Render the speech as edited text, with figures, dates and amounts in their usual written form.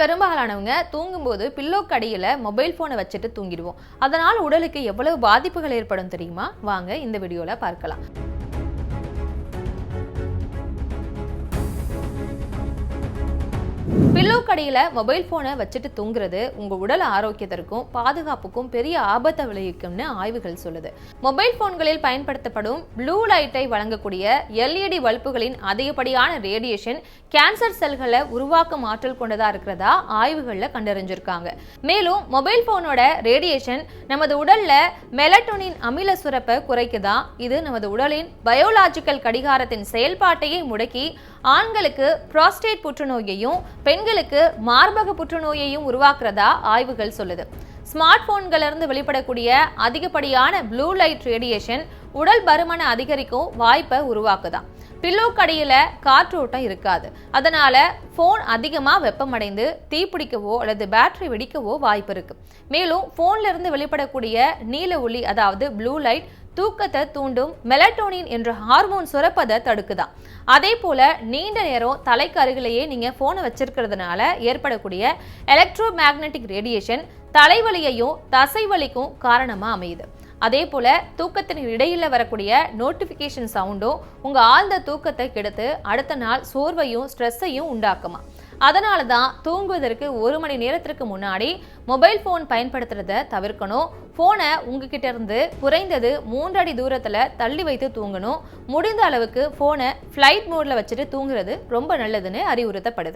பெரும்பாலானவங்க தூங்கும்போது பில்லோக்கு அடியில் மொபைல் ஃபோனை வச்சுட்டு தூங்கிடுவோம். அதனால் உடலுக்கு எவ்வளவு பாதிப்புகள் ஏற்படும் தெரியுமா? வாங்க இந்த வீடியோவில் பார்க்கலாம். பில்லோக்கு அடியில் மொபைல் ஃபோனை வச்சுட்டு தூங்குறது உங்கள் உடல் ஆரோக்கியத்திற்கும் பாதுகாப்புக்கும் பெரிய ஆபத்தை விளைவிக்கும்னு ஆய்வுகள் சொல்லுது. மொபைல் ஃபோன்களில் பயன்படுத்தப்படும் ப்ளூ லைட்டை வழங்கக்கூடிய LED பல்புகளின் அதிகப்படியான ரேடியேஷன் கேன்சர் செல்களை உருவாக்கும் ஆற்றல் கொண்டதா இருக்கிறதா ஆய்வுகளில் கண்டறிஞ்சிருக்காங்க. மேலும் மொபைல் ஃபோனோட ரேடியேஷன் நமது உடல்ல மெலட்டோனின் அமில சுரப்பை குறைக்குதான். இது நமது உடலின் பயோலாஜிக்கல் கடிகாரத்தின் செயல்பாட்டையே முடக்கி ஆண்களுக்கு புரோஸ்டேட் புற்றுநோயையும் பெண்களுக்கு மார்பக புற்றுநோயையும் உருவாக்குறதா ஆய்வுகள் சொல்லுது. ஸ்மார்ட் போன்களிலிருந்து வெளிப்படக்கூடிய அதிகப்படியான ப்ளூ லைட் ரேடியேஷன் உடல் பருமன அதிகரிக்கும் வாய்ப்பை உருவாக்குதான். பில்லோக்கு அடியில காற்றோட்டம் இருக்காது. அதனால போன் அதிகமா வெப்பமடைந்து தீப்பிடிக்கவோ அல்லது பேட்டரி வெடிக்கவோ வாய்ப்பு இருக்கு. மேலும் போன்ல இருந்து வெளிப்படக்கூடிய நீல ஒளி அதாவது ப்ளூ லைட் தூக்கத்தை தூண்டும் மெலட்டோனின் என்ற ஹார்மோன் சுரப்பதை தடுக்குதான். அதே போல நீண்ட நேரம் தலைக்கு அருகிலேயே நீங்க போனை வச்சிருக்கிறதுனால ஏற்படக்கூடிய எலக்ட்ரோ மேக்னெட்டிக் ரேடியேஷன் தலைவலியையும் தசைவலிக்கும் காரணமா அமையுது. அதே போல தூக்கத்தின் இடையில வரக்கூடிய நோட்டிபிகேஷன் சவுண்டும் உங்க ஆழ்ந்த தூக்கத்தை கெடுத்து அடுத்த நாள் சோர்வையும் ஸ்ட்ரெஸ்ஸையும் உண்டாக்குமா. அதனால தான் தூங்குவதற்கு 1 மணி நேரத்திற்கு முன்னாடி மொபைல் ஃபோன் பயன்படுத்துறத தவிர்க்கணும். ஃபோனை உங்ககிட்ட இருந்து குறைந்தது 3 அடி தூரத்தில் தள்ளி வைத்து தூங்கணும். முடிந்த அளவுக்கு ஃபோனை ஃப்ளைட் மோடில் வச்சுட்டு தூங்குறது ரொம்ப நல்லதுன்னு அறிவுறுத்தப்படுது.